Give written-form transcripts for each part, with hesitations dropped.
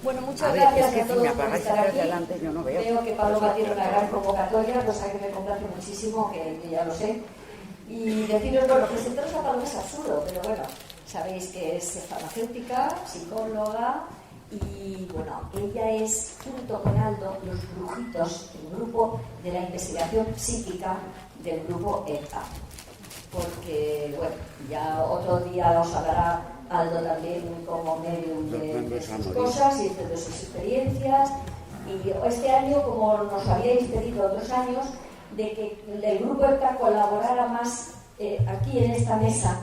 Bueno, muchas gracias a todos por estar aquí. Adelante, yo no veo. Veo que Paloma tiene una gran convocatoria, cosa que me complace muchísimo, que ya lo sé. Y deciros, bueno, presentaros a Paloma es absurdo, pero bueno, sabéis que es farmacéutica, psicóloga, y bueno, ella es, junto con Aldo, los brujitos, el grupo de la investigación psíquica del grupo EPA. Porque, bueno, ya otro día os hablará Aldo también como medium de sus cosas y de sus experiencias. Y este año, como nos habíais pedido otros años, de que el grupo EPA colaborara más aquí en esta mesa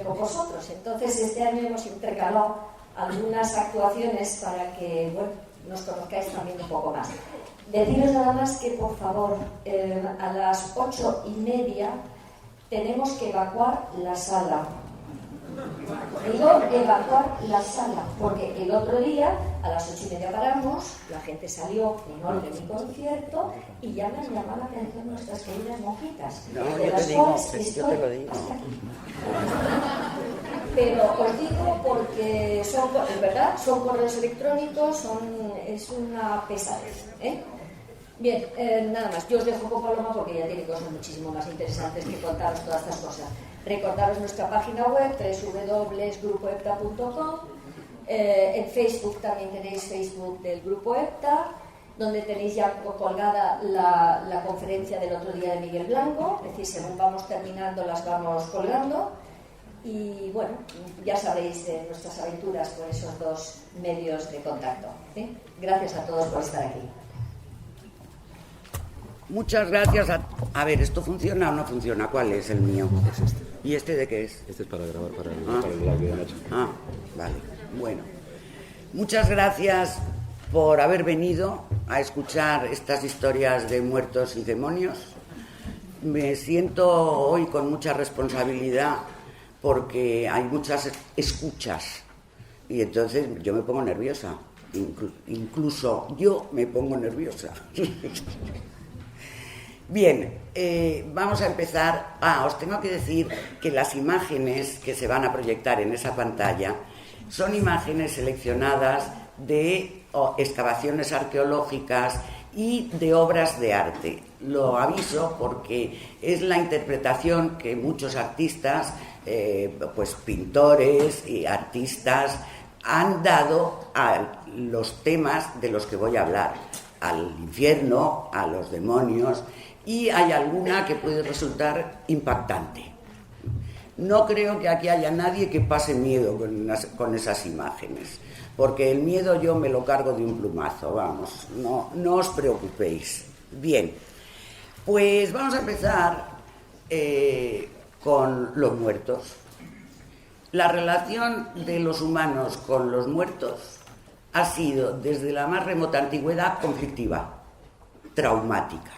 con vosotros. Entonces, este año hemos intercalado algunas actuaciones para que, bueno, nos conozcáis también un poco más. Deciros nada más que, por favor, a las 8:30 tenemos que evacuar la sala. Digo, evacuar la sala, porque el otro día a las 8:30 paramos, la gente salió en orden de mi concierto y ya me han llamado la atención nuestras queridas monjitas. No, de yo las te digo, cuales yo te lo digo. hasta aquí. Pero os digo porque son, es verdad, son correos electrónicos, es una pesadez, ¿eh? Bien, nada más. Yo os dejo con Paloma porque ya tiene cosas muchísimo más interesantes que contaros todas estas cosas. Recordaros nuestra página web, www.grupoepta.com. En Facebook también tenéis Facebook del Grupo EPTA, donde tenéis ya colgada la conferencia del otro día de Miguel Blanco. Es decir, según vamos terminando, las vamos colgando. Y bueno, ya sabéis de nuestras aventuras por esos dos medios de contacto, ¿sí? Gracias a todos por estar aquí. Muchas gracias. A ver, ¿esto funciona o no funciona? ¿Cuál es el mío? Es este. ¿Y este de qué es? Este es para grabar para el audio de Nacho. Ah, vale. Bueno, muchas gracias por haber venido a escuchar estas historias de muertos y demonios. Me siento hoy con mucha responsabilidad porque hay muchas escuchas y entonces yo me pongo nerviosa. Incluso yo me pongo nerviosa. Bien, vamos a empezar. Os tengo que decir que las imágenes que se van a proyectar en esa pantalla son imágenes seleccionadas de excavaciones arqueológicas y de obras de arte. Lo aviso porque es la interpretación que muchos artistas, pues pintores y artistas han dado a los temas de los que voy a hablar, al infierno, a los demonios, y hay alguna que puede resultar impactante. No creo que aquí haya nadie que pase miedo con esas imágenes, porque el miedo yo me lo cargo de un plumazo, vamos, no os preocupéis. Bien, pues vamos a empezar con los muertos. La relación de los humanos con los muertos ha sido desde la más remota antigüedad conflictiva, traumática.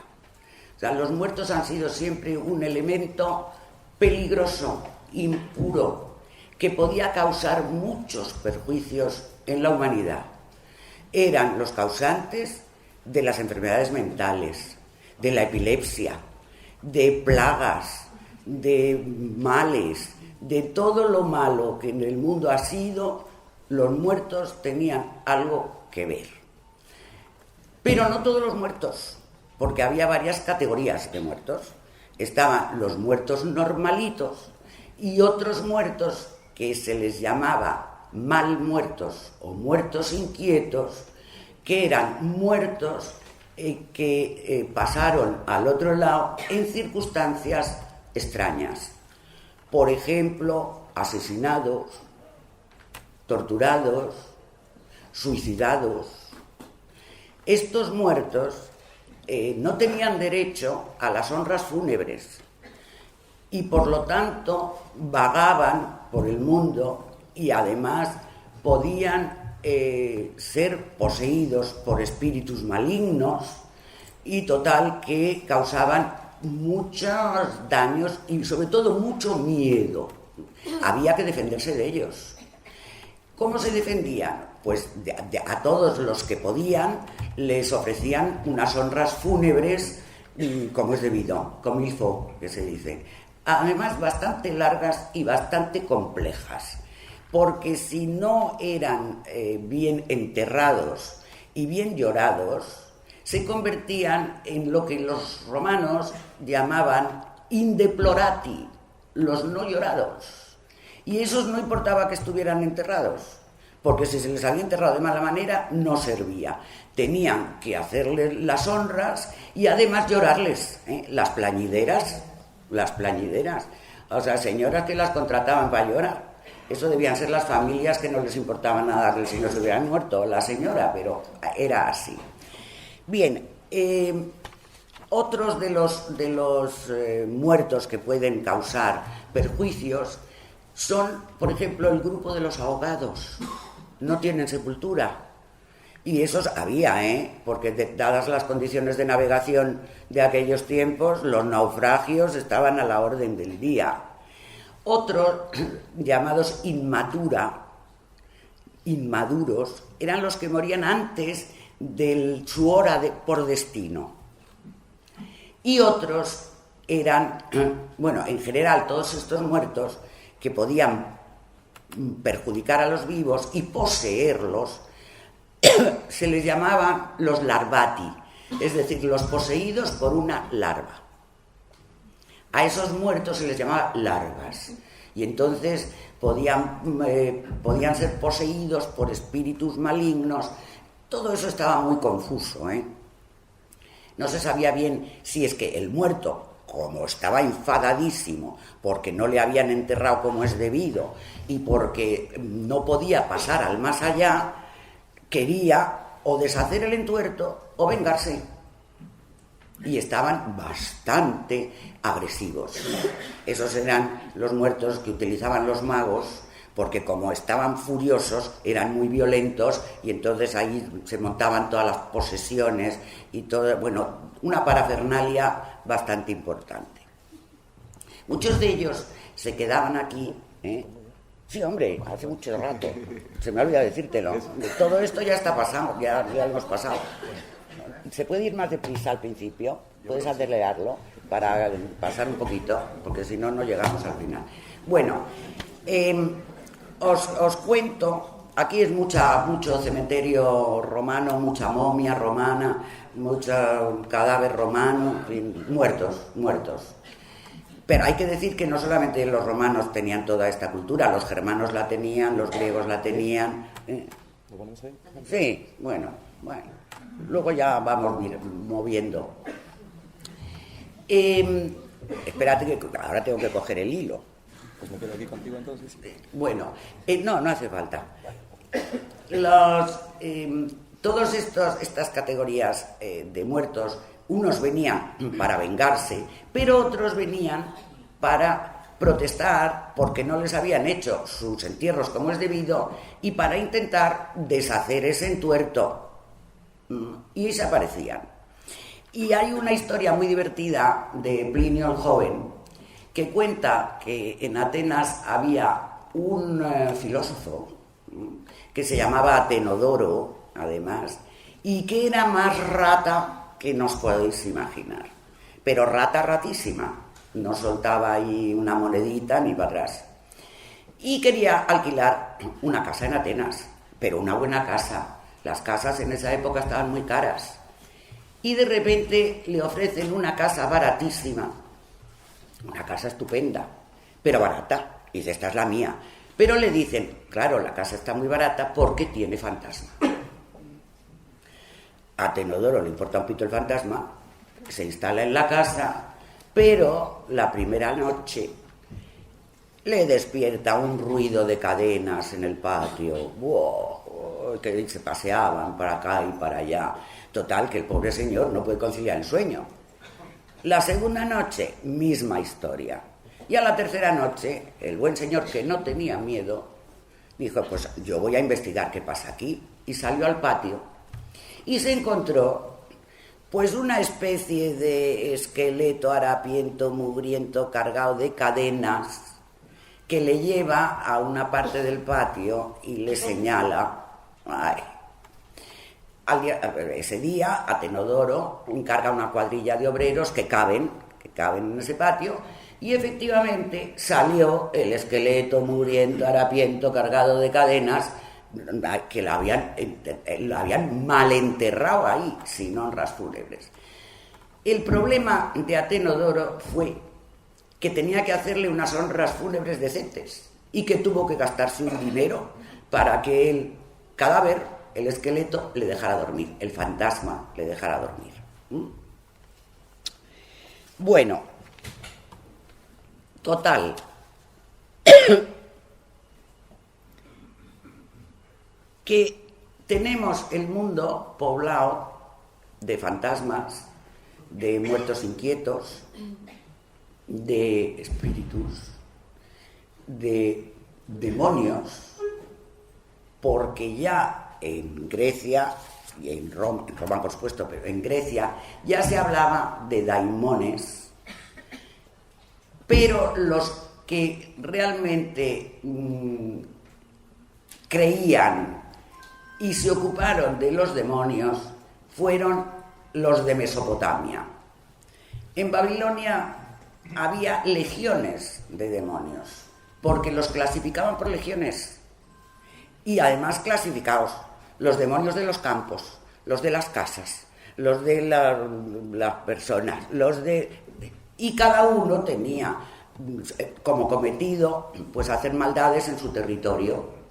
O sea, los muertos han sido siempre un elemento peligroso, impuro, que podía causar muchos perjuicios en la humanidad. Eran los causantes de las enfermedades mentales, de la epilepsia, de plagas, de males, de todo lo malo que en el mundo ha sido. Los muertos tenían algo que ver. Pero no todos los muertos, porque había varias categorías de muertos. Estaban los muertos normalitos y otros muertos que se les llamaba mal muertos o muertos inquietos, que eran muertos que pasaron al otro lado en circunstancias extrañas. Por ejemplo, asesinados, torturados, suicidados. Estos muertos no tenían derecho a las honras fúnebres y por lo tanto vagaban por el mundo y además podían ser poseídos por espíritus malignos y total que causaban muchos daños y sobre todo mucho miedo. Había que defenderse de ellos. ¿Cómo se defendían? Pues a todos los que podían les ofrecían unas honras fúnebres como es debido, comme il faut, que se dice. Además bastante largas y bastante complejas. porque si no eran bien enterrados y bien llorados, se convertían en lo que los romanos llamaban indeplorati, los no llorados. Y esos no importaba que estuvieran enterrados, porque si se les había enterrado de mala manera, no servía. Tenían que hacerles las honras y además llorarles, las plañideras. O sea, señoras que las contrataban para llorar. Eso debían ser las familias que no les importaba nada darle si no se hubieran muerto la señora, pero era así. Bien, otros de los muertos que pueden causar perjuicios son, por ejemplo, el grupo de los ahogados. No tienen sepultura. Y esos había, porque dadas las condiciones de navegación de aquellos tiempos, los naufragios estaban a la orden del día. Otros, llamados inmaduros, eran los que morían antes de su hora por destino. Y otros eran, bueno, en general todos estos muertos que podían perjudicar a los vivos y poseerlos, se les llamaban los larvati, es decir, los poseídos por una larva. A esos muertos se les llamaba larvas, y entonces podían ser poseídos por espíritus malignos. Todo eso estaba muy confuso, No se sabía bien si es que el muerto, como estaba enfadadísimo porque no le habían enterrado como es debido y porque no podía pasar al más allá, quería o deshacer el entuerto o vengarse. Y estaban bastante agresivos. Esos eran los muertos que utilizaban los magos, porque como estaban furiosos, eran muy violentos, y entonces ahí se montaban todas las posesiones y todo, bueno, una parafernalia bastante importante. Muchos de ellos se quedaban aquí, Sí, hombre, hace mucho rato. Se me olvidó decírtelo. Todo esto ya está pasado, ya lo hemos pasado. ¿Se puede ir más deprisa al principio? ¿Puedes acelerarlo para pasar un poquito? Porque si no, no llegamos al final. Bueno, os cuento, aquí es mucho cementerio romano, mucha momia romana, mucho cadáver romano, en fin, muertos. Pero hay que decir que no solamente los romanos tenían toda esta cultura, los germanos la tenían, los griegos la tenían. ¿Lo ponemos ahí? Sí, bueno. Luego ya vamos moviendo. Espérate que ahora tengo que coger el hilo. Pues me quedo aquí contigo entonces. Bueno, no hace falta. Todas estas categorías de muertos, unos venían para vengarse, pero otros venían para protestar porque no les habían hecho sus entierros como es debido y para intentar deshacer ese entuerto. Y se aparecían. Y hay una historia muy divertida de Plinio el Joven que cuenta que en Atenas había un filósofo que se llamaba Atenodoro, además, y que era más rata que no os podéis imaginar, pero ratísima, no soltaba ahí una monedita ni para atrás, y quería alquilar una casa en Atenas, pero una buena casa. Las casas en esa época estaban muy caras, y de repente le ofrecen una casa baratísima, una casa estupenda, pero barata, y dice, esta es la mía, pero le dicen, claro, la casa está muy barata porque tiene fantasma. A Tenodoro le importa un pito el fantasma, se instala en la casa, pero la primera noche le despierta un ruido de cadenas en el patio, que se paseaban para acá y para allá. Total, que el pobre señor no puede conciliar el sueño. La segunda noche, misma historia. Y a la tercera noche, el buen señor, que no tenía miedo, dijo, pues yo voy a investigar qué pasa aquí. Y salió al patio. Y se encontró, pues, una especie de esqueleto harapiento, mugriento, cargado de cadenas, que le lleva a una parte del patio y le señala. Ese día, Atenodoro encarga una cuadrilla de obreros que caben en ese patio, Y efectivamente salió el esqueleto muriendo, harapiento, cargado de cadenas, que lo habían mal enterrado ahí, sin honras fúnebres. El problema de Atenodoro fue que tenía que hacerle unas honras fúnebres decentes y que tuvo que gastarse un dinero para que el cadáver, el esqueleto, le dejara dormir, el fantasma le dejara dormir. Bueno, total. Que tenemos el mundo poblado de fantasmas, de muertos inquietos, de espíritus, de demonios, porque ya en Grecia, y en Roma por supuesto, pero en Grecia ya se hablaba de daimones, pero los que realmente creían y se ocuparon de los demonios fueron los de Mesopotamia. En Babilonia había legiones de demonios, porque los clasificaban por legiones, y además clasificados, los demonios de los campos, los de las casas, los de las personas, y cada uno tenía como cometido pues hacer maldades en su territorio.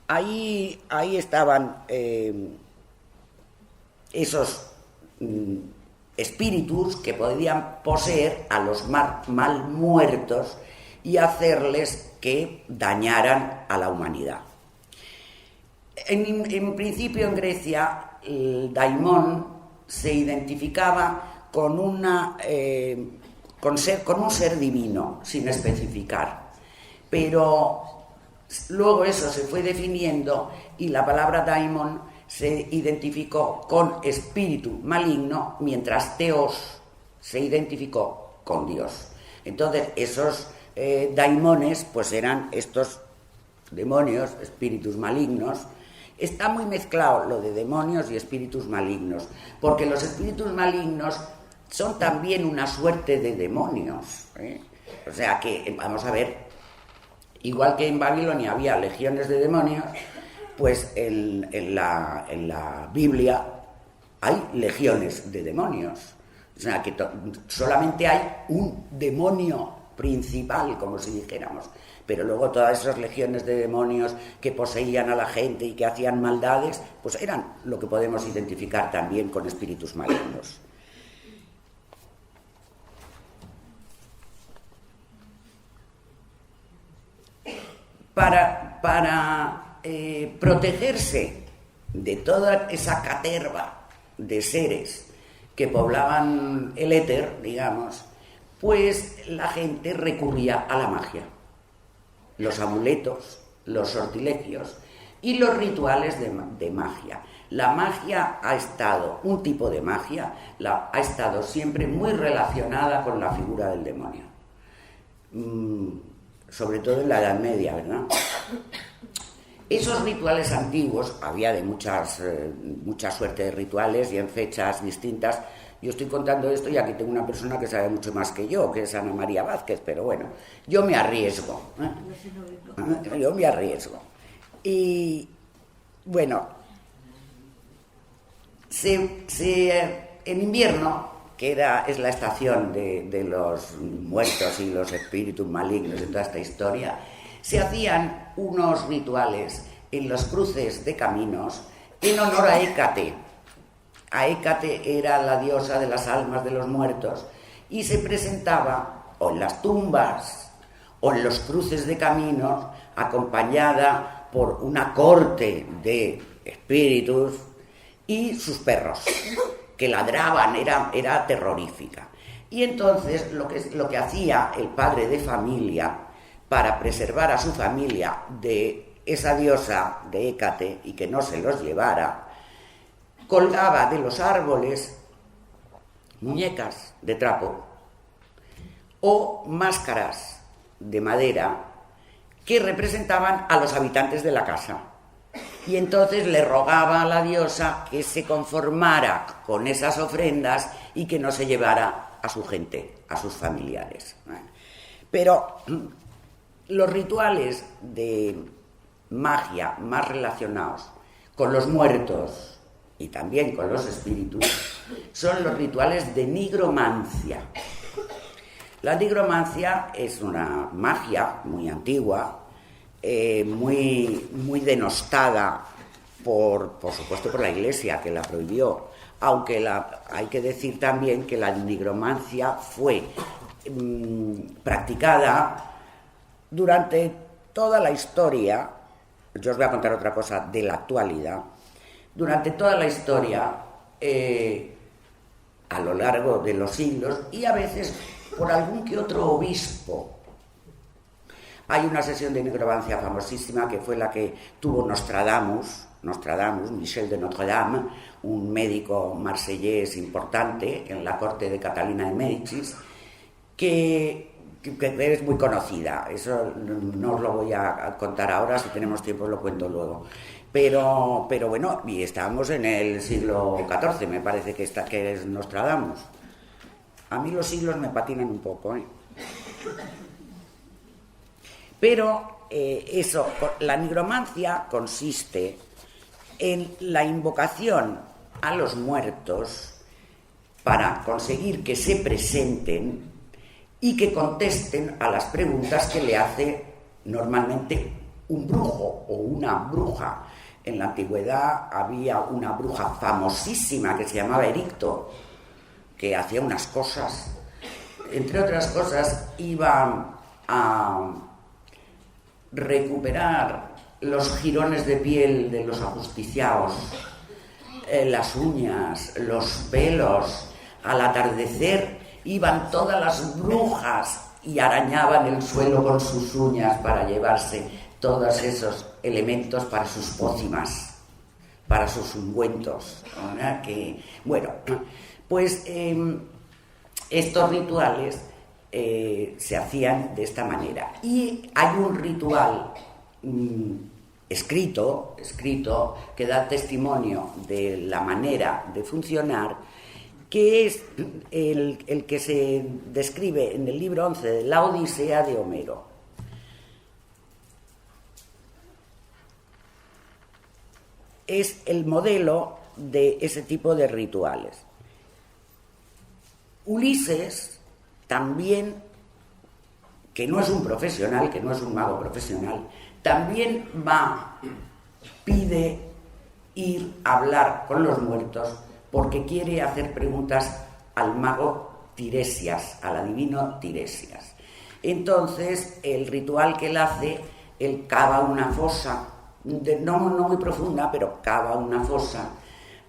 Ahí estaban esos espíritus que podían poseer a los mal muertos y hacerles que dañaran a la humanidad. En principio en Grecia el daimón se identificaba con un ser divino, sin especificar, pero luego eso se fue definiendo y la palabra daimon se identificó con espíritu maligno, mientras Theos se identificó con Dios. Entonces esos daimones pues eran estos demonios, espíritus malignos. Está muy mezclado lo de demonios y espíritus malignos, porque los espíritus malignos son también una suerte de demonios, ¿eh? O sea que, vamos a ver, igual que en Babilonia había legiones de demonios, pues en la Biblia hay legiones de demonios. O sea que solamente hay un demonio principal, como si dijéramos. Pero luego todas esas legiones de demonios que poseían a la gente y que hacían maldades, pues eran lo que podemos identificar también con espíritus malignos. Para protegerse de toda esa caterva de seres que poblaban el éter, digamos, pues la gente recurría a la magia, los amuletos, los sortilegios y los rituales de magia. La magia ha estado, un tipo de magia, ha estado siempre muy relacionada con la figura del demonio. Sobre todo en la Edad Media, ¿verdad? Esos rituales antiguos, había de mucha suerte de rituales y en fechas distintas. Yo estoy contando esto y aquí tengo una persona que sabe mucho más que yo, que es Ana María Vázquez, pero bueno, yo me arriesgo. Yo me arriesgo. Y bueno, en invierno, que es la estación de los muertos y los espíritus malignos de toda esta historia, se hacían unos rituales en los cruces de caminos en honor a Hécate. A Hécate era la diosa de las almas de los muertos y se presentaba o en las tumbas o en los cruces de caminos acompañada por una corte de espíritus y sus perros que ladraban, era terrorífica. Y entonces lo que hacía el padre de familia para preservar a su familia de esa diosa de Hécate y que no se los llevara, colgaba de los árboles muñecas de trapo o máscaras de madera que representaban a los habitantes de la casa. Y entonces le rogaba a la diosa que se conformara con esas ofrendas y que no se llevara a su gente, a sus familiares. Pero los rituales de magia más relacionados con los muertos y también con los espíritus son los rituales de nigromancia. La nigromancia es una magia muy antigua, muy denostada por supuesto por la Iglesia, que la prohibió, aunque hay que decir también que la nigromancia fue practicada durante toda la historia. Yo os voy a contar otra cosa de la actualidad. Durante toda la historia, a lo largo de los siglos, y a veces por algún que otro obispo. Hay una sesión de nigromancia famosísima que fue la que tuvo Nostradamus, Michel de Notre-Dame, un médico marsellés importante en la corte de Catalina de Médicis, que es muy conocida. Eso no os lo voy a contar ahora, si tenemos tiempo lo cuento luego. Pero bueno, y estamos en el siglo XIV, me parece que es Nostradamus. A mí los siglos me patinan un poco, ¿eh? Pero la nigromancia consiste en la invocación a los muertos para conseguir que se presenten y que contesten a las preguntas que le hace normalmente un brujo o una bruja. En la antigüedad había una bruja famosísima que se llamaba Ericto, que hacía unas cosas. Entre otras cosas, iba a recuperar los jirones de piel de los ajusticiados, las uñas, los pelos. Al atardecer iban todas las brujas y arañaban el suelo con sus uñas para llevarse todos esos elementos para sus pócimas, para sus ungüentos. Bueno, pues estos rituales se hacían de esta manera. Y hay un ritual escrito que da testimonio de la manera de funcionar, que es el que se describe en el libro 11 de la Odisea de Homero. Es el modelo de ese tipo de rituales. Ulises también, que no es un profesional, que no es un mago profesional, también pide ir a hablar con los muertos porque quiere hacer preguntas al mago Tiresias, al adivino Tiresias. Entonces, el ritual que él hace, él cava una fosa, no muy profunda, pero cava una fosa,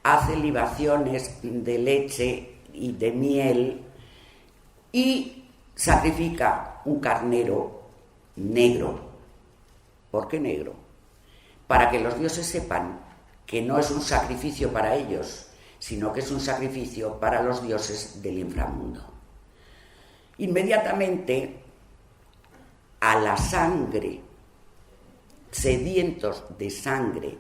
hace libaciones de leche y de miel y sacrifica un carnero negro. ¿Por qué negro? Para que los dioses sepan que no es un sacrificio para ellos, sino que es un sacrificio para los dioses del inframundo. Inmediatamente, a la sangre, sedientos de sangre,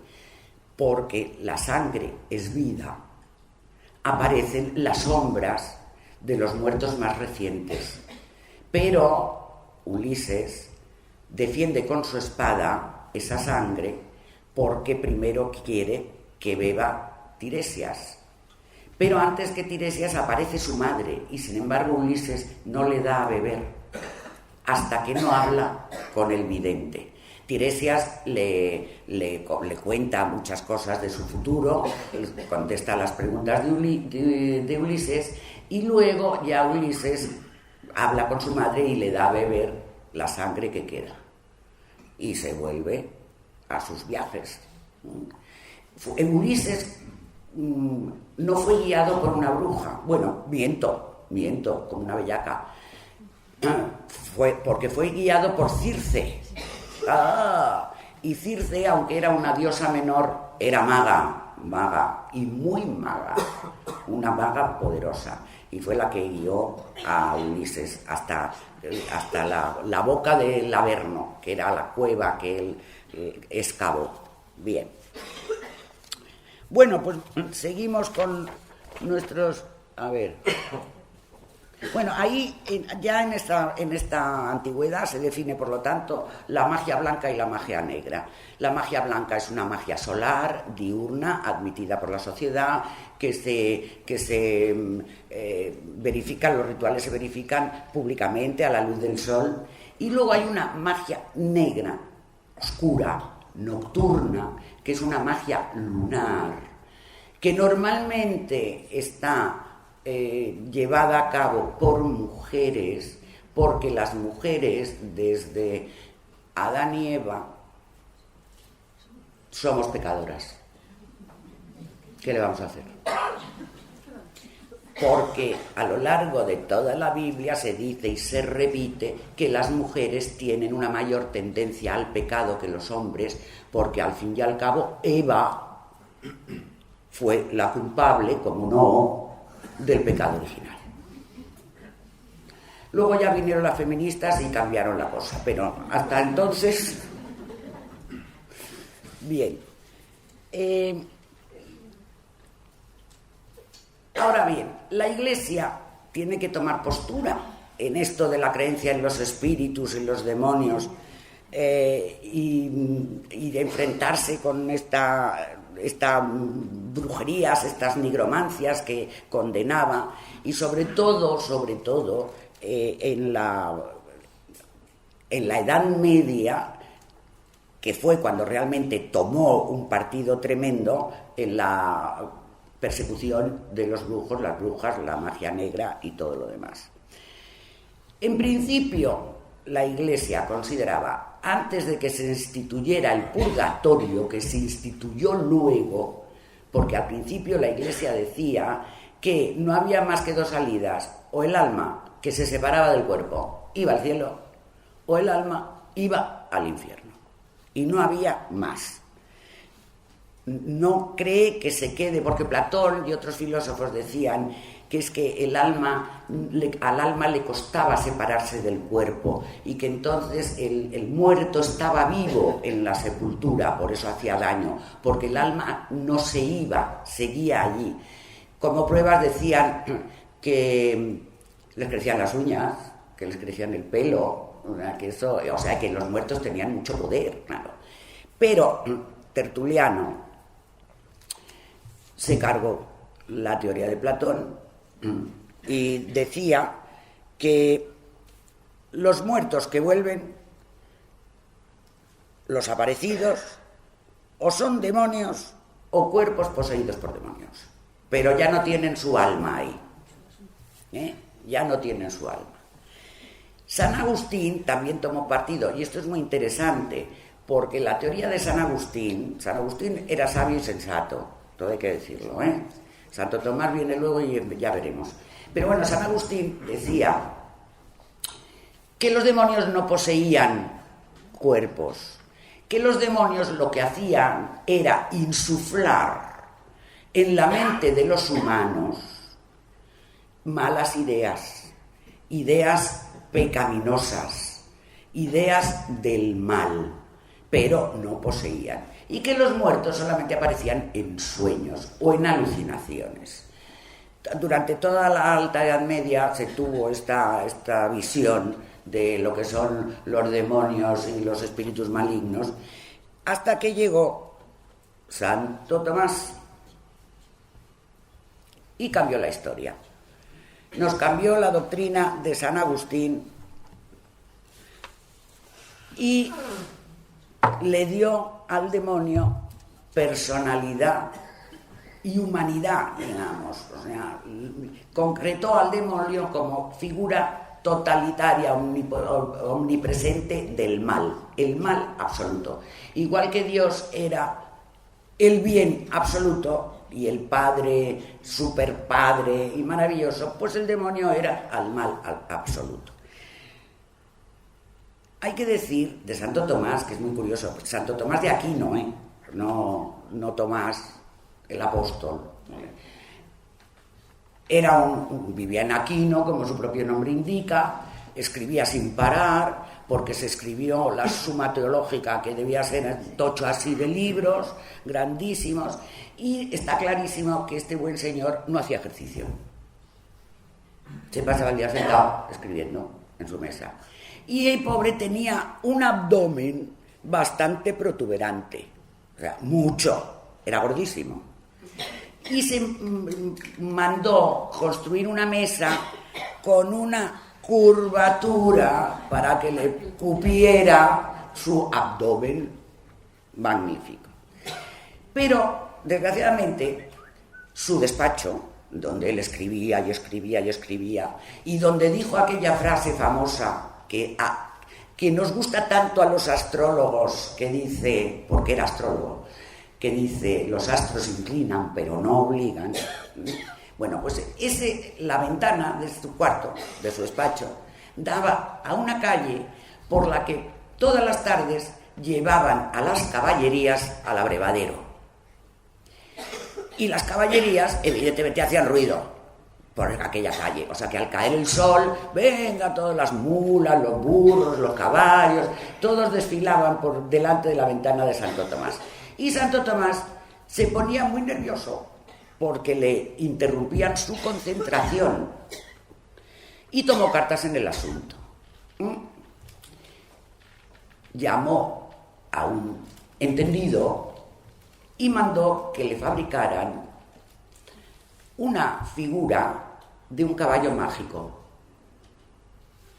porque la sangre es vida, aparecen las sombras de los muertos más recientes. Pero Ulises defiende con su espada esa sangre porque primero quiere que beba Tiresias. Pero antes que Tiresias aparece su madre y sin embargo Ulises no le da a beber hasta que no habla con el vidente. Tiresias le cuenta muchas cosas de su futuro, le contesta las preguntas de Ulises y luego ya Ulises habla con su madre y le da a beber la sangre que queda y se vuelve a sus viajes. Ulises no fue guiado por una bruja, bueno, miento, como una bellaca, porque fue guiado por Circe. Y Circe, aunque era una diosa menor, era maga y muy maga, una maga poderosa, y fue la que guió a Ulises hasta la boca del Averno, que era la cueva que él excavó. Bien. Bueno, pues seguimos con nuestros... A ver... Bueno, ahí ya en esta antigüedad se define, por lo tanto, la magia blanca y la magia negra. La magia blanca es una magia solar, diurna, admitida por la sociedad, que se verifican, los rituales se verifican públicamente a la luz del sol. Y luego hay una magia negra, oscura, nocturna, que es una magia lunar, que normalmente está llevada a cabo por mujeres, porque las mujeres desde Adán y Eva somos pecadoras. ¿Qué le vamos a hacer? Porque a lo largo de toda la Biblia se dice y se repite que las mujeres tienen una mayor tendencia al pecado que los hombres, porque al fin y al cabo Eva fue la culpable, como no, del pecado original. Luego ya vinieron las feministas y cambiaron la cosa, pero hasta entonces, bien. Ahora bien, la Iglesia tiene que tomar postura en esto de la creencia en los espíritus, en los demonios, y de enfrentarse con estas brujerías, estas nigromancias que condenaba, y sobre todo en la Edad Media, que fue cuando realmente tomó un partido tremendo en la persecución de los brujos, las brujas, la magia negra y todo lo demás. En principio, la Iglesia consideraba, antes de que se instituyera el purgatorio, que se instituyó luego, porque al principio la Iglesia decía que no había más que dos salidas: o el alma, que se separaba del cuerpo, iba al cielo, o el alma iba al infierno, y no había más. No cree que se quede, porque Platón y otros filósofos decían que es que al alma le costaba separarse del cuerpo, y que entonces el muerto estaba vivo en la sepultura, por eso hacía daño, porque el alma no se iba, seguía allí. Como pruebas decían que les crecían las uñas, que les crecían el pelo, que eso, o sea, que los muertos tenían mucho poder, claro. Pero Tertuliano se cargó la teoría de Platón y decía que los muertos que vuelven, los aparecidos, o son demonios o cuerpos poseídos por demonios, pero ya no tienen su alma ahí, ya no tienen su alma. San Agustín también tomó partido, y esto es muy interesante, porque la teoría de San Agustín era sabio y sensato, todo hay que decirlo, Santo Tomás viene luego y ya veremos. Pero bueno, San Agustín decía que los demonios no poseían cuerpos, que los demonios lo que hacían era insuflar en la mente de los humanos malas ideas, ideas pecaminosas, ideas del mal, pero no poseían. Y que los muertos solamente aparecían en sueños o en alucinaciones. Durante toda la Alta Edad Media se tuvo esta visión de lo que son los demonios y los espíritus malignos, hasta que llegó Santo Tomás y cambió la historia. Nos cambió la doctrina de San Agustín y le dio al demonio personalidad y humanidad, digamos, o sea, concretó al demonio como figura totalitaria, omnipresente del mal, el mal absoluto. Igual que Dios era el bien absoluto y el Padre, superpadre y maravilloso, pues el demonio era al mal absoluto. Hay que decir de Santo Tomás, que es muy curioso, Santo Tomás de Aquino, no Tomás el apóstol. Vivía en Aquino, como su propio nombre indica, escribía sin parar, porque se escribió la Suma Teológica, que debía ser un tocho así de libros, grandísimos, y está clarísimo que este buen señor no hacía ejercicio. se pasaba el día sentado escribiendo en su mesa. Y el pobre tenía un abdomen bastante protuberante, o sea, mucho, era gordísimo. Y se mandó construir una mesa con una curvatura para que le cupiera su abdomen magnífico. Pero, desgraciadamente, su despacho, donde él escribía y escribía y escribía, y donde dijo aquella frase famosa que nos gusta tanto a los astrólogos, que dice, porque era astrólogo, que dice, los astros inclinan pero no obligan. Bueno, pues la ventana de su cuarto, de su despacho, daba a una calle por la que todas las tardes llevaban a las caballerías al abrevadero. Y las caballerías, evidentemente, hacían ruido por aquella calle. O sea que al caer el sol, venga, todas las mulas, los burros, los caballos, todos desfilaban por delante de la ventana de Santo Tomás. Y Santo Tomás se ponía muy nervioso porque le interrumpían su concentración y tomó cartas en el asunto. Llamó a un entendido y mandó que le fabricaran una figura de un caballo mágico,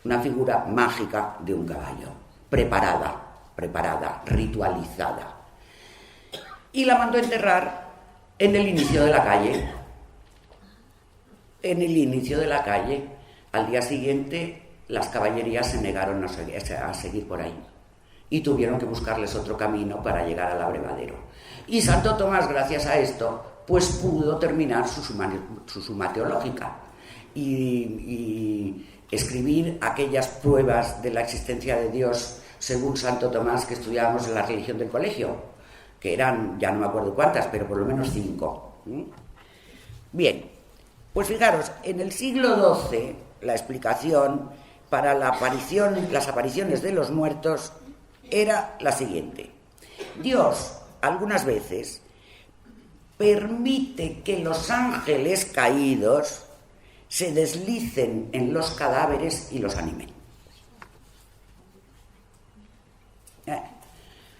una figura mágica de un caballo, preparada, ritualizada. Y la mandó enterrar en el inicio de la calle. En el inicio de la calle. Al día siguiente, las caballerías se negaron a seguir por ahí. Y tuvieron que buscarles otro camino para llegar al abrevadero. Y Santo Tomás, gracias a esto, pues pudo terminar su suma teológica y escribir aquellas pruebas de la existencia de Dios según Santo Tomás que estudiábamos en la religión del colegio, que eran, ya no me acuerdo cuántas, pero por lo menos 5. Bien, pues fijaros, en el siglo XII la explicación para las apariciones de los muertos era la siguiente. Dios, algunas veces, permite que los ángeles caídos se deslicen en los cadáveres y los animen.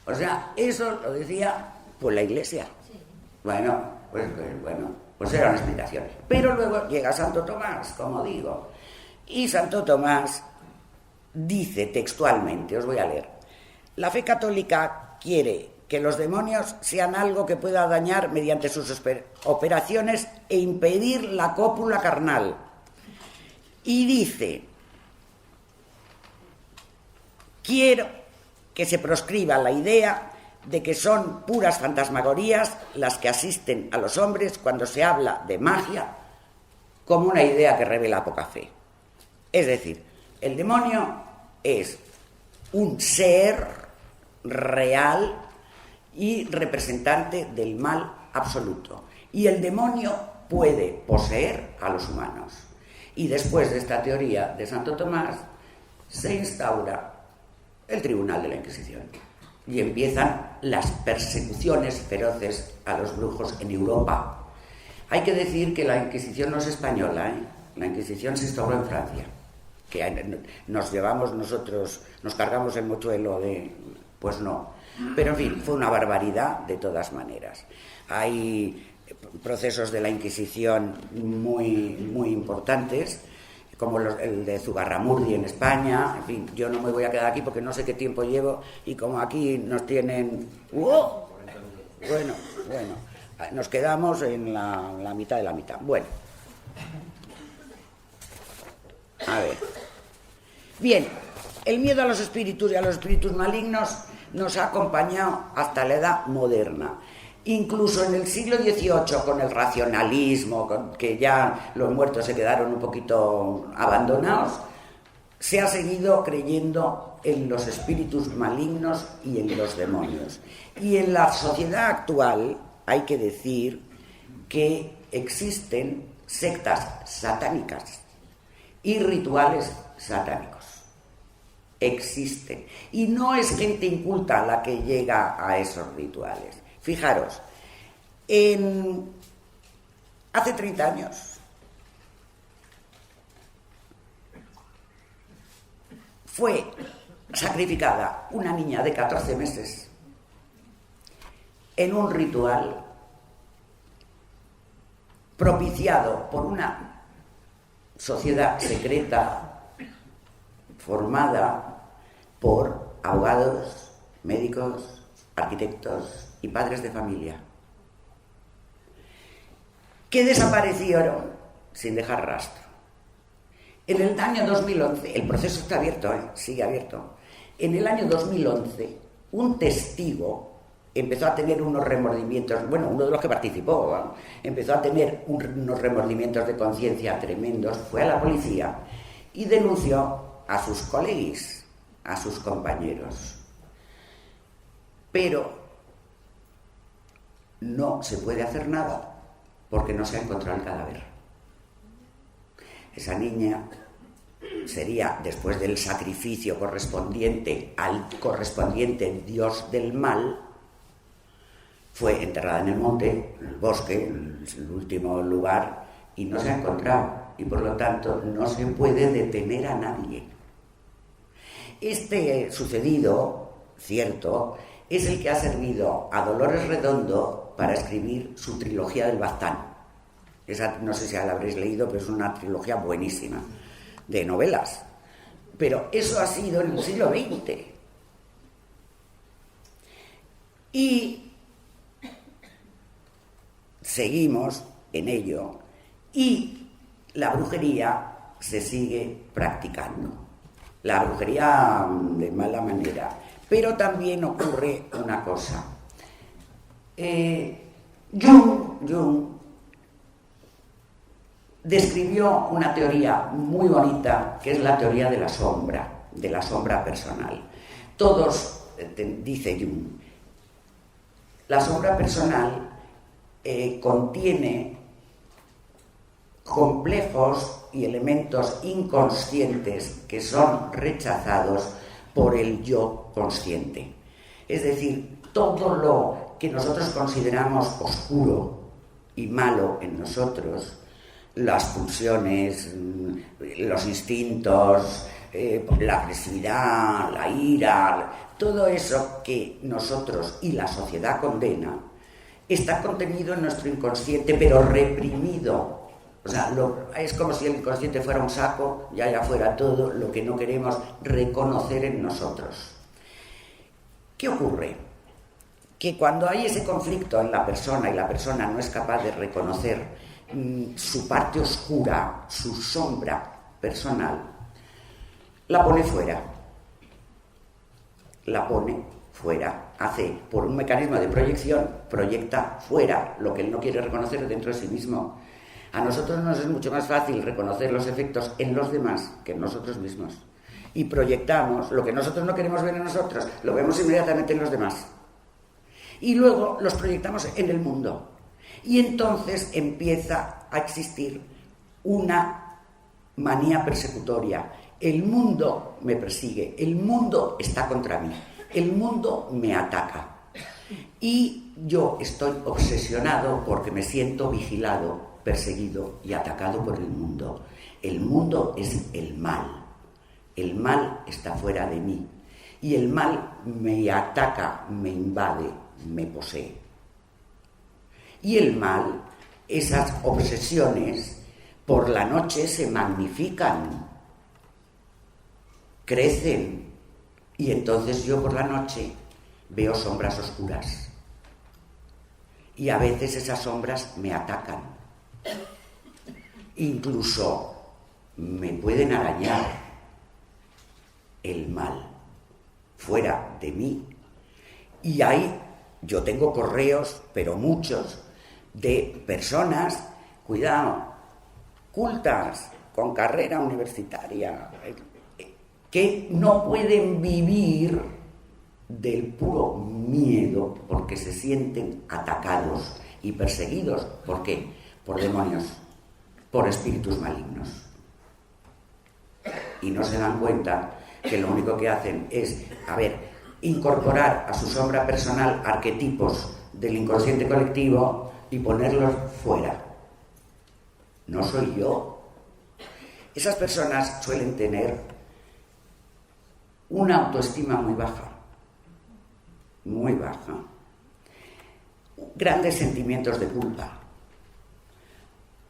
O sea, eso lo decía pues la Iglesia. Bueno, pues era una explicación. Pero luego llega Santo Tomás, como digo, y Santo Tomás dice textualmente, os voy a leer: la fe católica quiere que los demonios sean algo que pueda dañar mediante sus operaciones e impedir la cópula carnal. Y dice: quiero que se proscriba la idea de que son puras fantasmagorías las que asisten a los hombres cuando se habla de magia como una idea que revela poca fe. Es decir, el demonio es un ser real y representante del mal absoluto. Y el demonio puede poseer a los humanos. Y después de esta teoría de Santo Tomás, se instaura el Tribunal de la Inquisición. Y empiezan las persecuciones feroces a los brujos en Europa. Hay que decir que la Inquisición no es española, ¿eh? La Inquisición se instauró en Francia. Que nos llevamos nosotros, nos cargamos el mochuelo de... Pues no. Pero en fin, fue una barbaridad de todas maneras. Hay procesos de la Inquisición muy, muy importantes, como el de Zugarramurdi en España. En fin, yo no me voy a quedar aquí porque no sé qué tiempo llevo y como aquí nos tienen... Bueno, nos quedamos en la mitad de la mitad. Bueno. A ver. Bien, el miedo a los espíritus y a los espíritus malignos nos ha acompañado hasta la edad moderna. Incluso en el siglo XVIII, con el racionalismo, que ya los muertos se quedaron un poquito abandonados, se ha seguido creyendo en los espíritus malignos y en los demonios. Y en la sociedad actual hay que decir que existen sectas satánicas y rituales satánicos. Existen. Y no es gente inculta la que llega a esos rituales. Fijaros, hace 30 años fue sacrificada una niña de 14 meses en un ritual propiciado por una sociedad secreta formada por abogados, médicos, arquitectos y padres de familia, que desaparecieron sin dejar rastro. En el año 2011, el proceso está abierto, sigue abierto. En el año 2011, un testigo empezó a tener unos remordimientos, bueno, uno de los que participó, empezó a tener unos remordimientos de conciencia tremendos, fue a la policía y denunció a sus coleguis, a sus compañeros. Pero no se puede hacer nada porque no se ha encontrado el cadáver. Esa niña sería, después del sacrificio correspondiente al correspondiente dios del mal, fue enterrada en el monte, en el bosque, en el último lugar, y no se ha encontrado. Y por lo tanto no se puede detener a nadie. Este sucedido, cierto, es el que ha servido a Dolores Redondo para escribir su trilogía del Baztán. Esa, no sé si la habréis leído, pero es una trilogía buenísima de novelas. Pero eso ha sido en el siglo XX. Y seguimos en ello y la brujería se sigue practicando. La brujería de mala manera. Pero también ocurre una cosa. Jung describió una teoría muy bonita, que es la teoría de la sombra personal. Todos, dice Jung, la sombra personal contiene complejos y elementos inconscientes que son rechazados por el yo consciente. Es decir, todo lo que nosotros consideramos oscuro y malo en nosotros, las pulsiones, los instintos, la agresividad, la ira, todo eso que nosotros y la sociedad condena, está contenido en nuestro inconsciente, pero reprimido. O sea, es como si el inconsciente fuera un saco y allá fuera todo lo que no queremos reconocer en nosotros. ¿Qué ocurre? Que cuando hay ese conflicto en la persona y la persona no es capaz de reconocer su parte oscura, su sombra personal, la pone fuera. La pone fuera, hace por un mecanismo de proyección, proyecta fuera lo que él no quiere reconocer dentro de sí mismo. A nosotros nos es mucho más fácil reconocer los efectos en los demás que en nosotros mismos. Y proyectamos lo que nosotros no queremos ver en nosotros, lo vemos inmediatamente en los demás. Y luego los proyectamos en el mundo. Y entonces empieza a existir una manía persecutoria. El mundo me persigue, el mundo está contra mí, el mundo me ataca. Y yo estoy obsesionado porque me siento vigilado, perseguido y atacado por el mundo. El mundo es el mal. El mal está fuera de mí. Y el mal me ataca, me invade, me posee. Y el mal, esas obsesiones, por la noche se magnifican, crecen. Y entonces yo por la noche veo sombras oscuras. Y a veces esas sombras me atacan. Incluso me pueden arañar el mal fuera de mí. Y ahí yo tengo correos, pero muchos, de personas, cuidado, cultas, con carrera universitaria, que no pueden vivir del puro miedo porque se sienten atacados y perseguidos. ¿Por qué? Por demonios, por espíritus malignos. Y no se dan cuenta que lo único que hacen es, incorporar a su sombra personal arquetipos del inconsciente colectivo y ponerlos fuera. No soy yo. Esas personas suelen tener una autoestima muy baja, grandes sentimientos de culpa.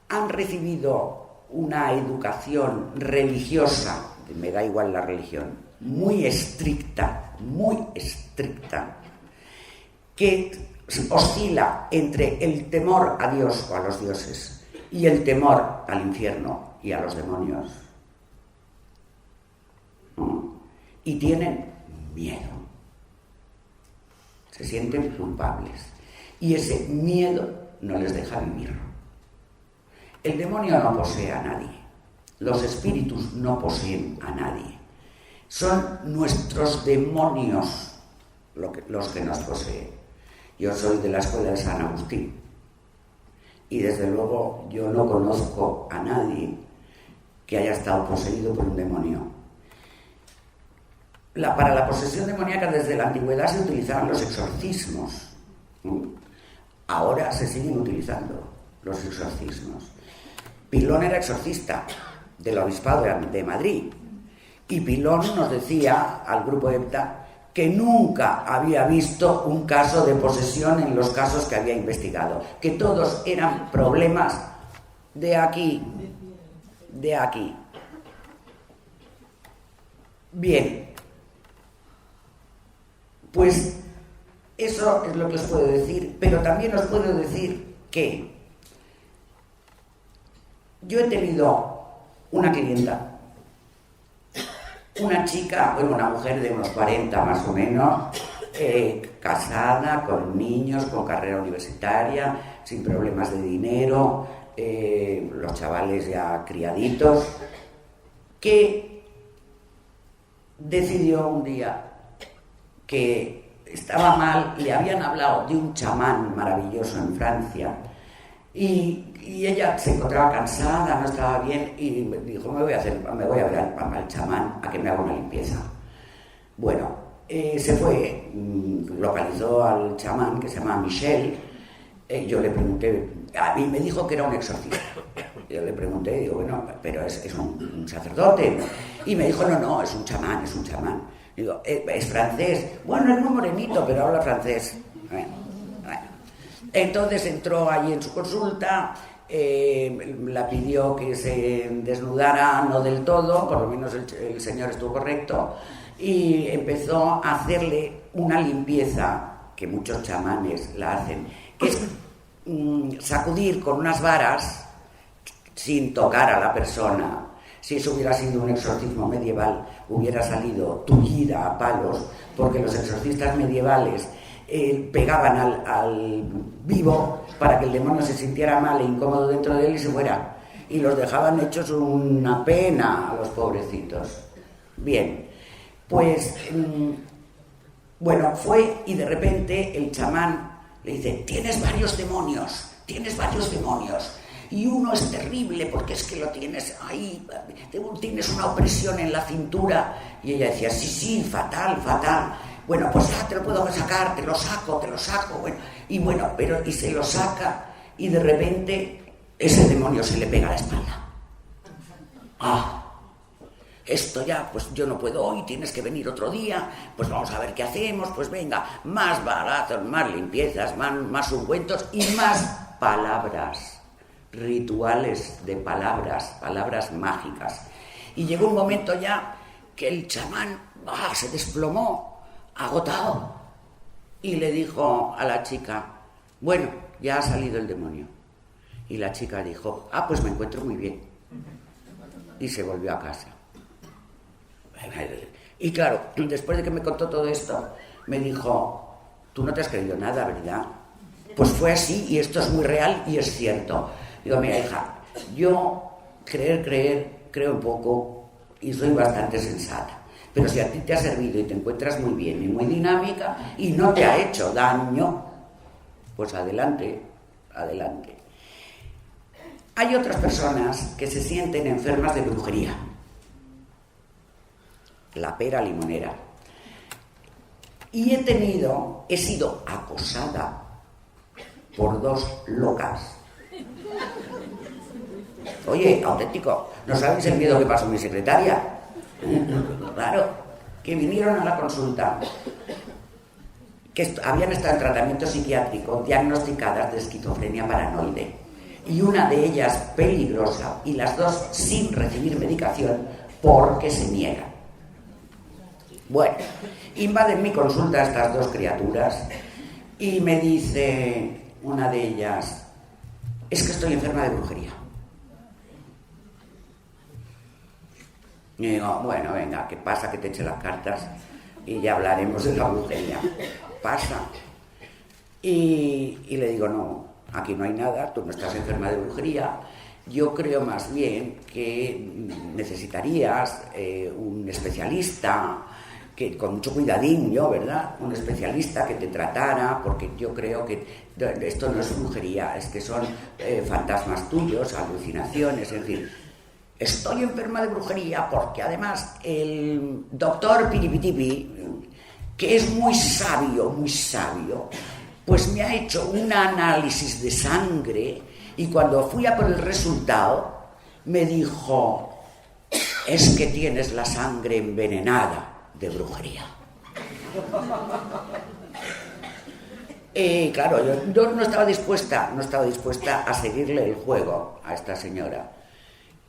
Han recibido una educación religiosa, me da igual la religión, muy estricta, que oscila entre el temor a Dios o a los dioses y el temor al infierno y a los demonios. Y tienen miedo, se sienten culpables y ese miedo no les deja vivir. El demonio no posee a nadie, los espíritus no poseen a nadie, son nuestros demonios los que nos poseen. Yo soy de la escuela de San Agustín y desde luego yo no conozco a nadie que haya estado poseído por un demonio. Para la posesión demoníaca desde la antigüedad se utilizaban los exorcismos. Ahora se siguen utilizando los exorcismos. Pilón era exorcista del Obispado de Madrid y Pilón nos decía al grupo EPTA que nunca había visto un caso de posesión en los casos que había investigado, que todos eran problemas de aquí. Bien, pues eso es lo que os puedo decir, pero también os puedo decir que yo he tenido una clienta, una chica, una mujer de unos 40 más o menos, casada, con niños, con carrera universitaria, sin problemas de dinero, los chavales ya criaditos, que decidió un día que estaba mal, le habían hablado de un chamán maravilloso en Francia y ella se encontraba cansada, no estaba bien y me dijo, me voy a ver al chamán a que me haga una limpieza. Bueno, se fue, localizó al chamán que se llama Michel. Yo le pregunté, a mí me dijo que era un exorcista. Yo le pregunté, digo, bueno, pero es un sacerdote. Y me dijo, no, es un chamán. Digo, ¿es francés? Bueno, es muy morenito, pero habla francés. Bueno. Entonces entró allí en su consulta, la pidió que se desnudara, no del todo, por lo menos el señor estuvo correcto, y empezó a hacerle una limpieza, que muchos chamanes la hacen, que es sacudir con unas varas sin tocar a la persona. Si eso hubiera sido un exorcismo medieval, hubiera salido tullida a palos, porque los exorcistas medievales pegaban al vivo para que el demonio se sintiera mal e incómodo dentro de él y se fuera. Y los dejaban hechos una pena a los pobrecitos. Bien, pues, bueno, fue y de repente el chamán le dice, tienes varios demonios. Y uno es terrible porque es que lo tienes ahí, tienes una opresión en la cintura. Y ella decía, sí, fatal. Bueno, pues ya te lo puedo sacar, te lo saco. Bueno, y se lo saca y de repente ese demonio se le pega a la espalda. Esto ya, pues yo no puedo hoy, tienes que venir otro día, pues vamos a ver qué hacemos, pues venga, más baratos, más limpiezas, más ungüentos y más palabras, rituales de palabras mágicas. Y llegó un momento ya que el chamán se desplomó, agotado, y le dijo a la chica, bueno, ya ha salido el demonio. Y la chica dijo, pues me encuentro muy bien. Y se volvió a casa. Y claro, después de que me contó todo esto, me dijo, tú no te has creído nada, ¿verdad? Pues fue así y esto es muy real y es cierto. Digo, mira, hija, yo creo un poco y soy bastante sensata. Pero si a ti te ha servido y te encuentras muy bien y muy dinámica y no te ha hecho daño, pues adelante. Hay otras personas que se sienten enfermas de brujería. La pera limonera. Y he sido acosada por 2 locas. Oye, auténtico, ¿no sabéis el miedo que pasó mi secretaria? Claro, que vinieron a la consulta, que habían estado en tratamiento psiquiátrico, diagnosticadas de esquizofrenia paranoide, y una de ellas peligrosa, y las dos sin recibir medicación porque se niegan. Bueno, invaden mi consulta estas dos criaturas y me dice una de ellas: es que estoy enferma de brujería. Y digo, bueno, venga, ¿qué pasa? Que te eche las cartas y ya hablaremos de la brujería. Pasa. Y le digo, no, aquí no hay nada, tú no estás enferma de brujería. Yo creo más bien que necesitarías un especialista, que con mucho cuidadín, ¿verdad? Un especialista que te tratara, porque yo creo que esto no es brujería, es que son fantasmas tuyos, alucinaciones, es decir, estoy enferma de brujería porque además el doctor Piripitipi, que es muy sabio, pues me ha hecho un análisis de sangre y cuando fui a por el resultado me dijo: es que tienes la sangre envenenada de brujería. Claro, yo no estaba dispuesta a seguirle el juego a esta señora.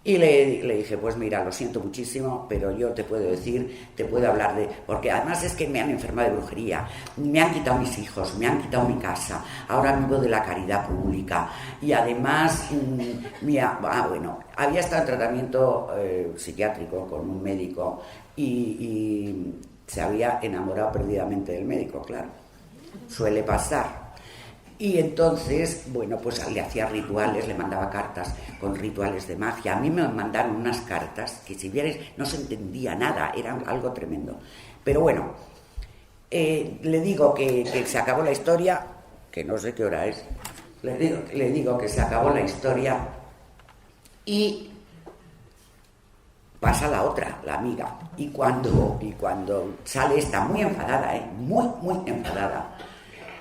Y le dije, pues mira, lo siento muchísimo, pero yo te puedo decir, te puedo hablar de... Porque además es que me han enfermado de brujería, me han quitado mis hijos, me han quitado mi casa, ahora vivo de la caridad pública. Y además, había estado en tratamiento psiquiátrico con un médico y se había enamorado perdidamente del médico, claro. Suele pasar. Y entonces, bueno, pues le hacía rituales, le mandaba cartas con rituales de magia. A mí me mandaron unas cartas que, si vierais, no se entendía nada, era algo tremendo. Pero bueno, le digo que se acabó la historia, que no sé qué hora es, le digo que se acabó la historia y pasa la otra, la amiga. Y cuando sale esta muy enfadada, muy enfadada,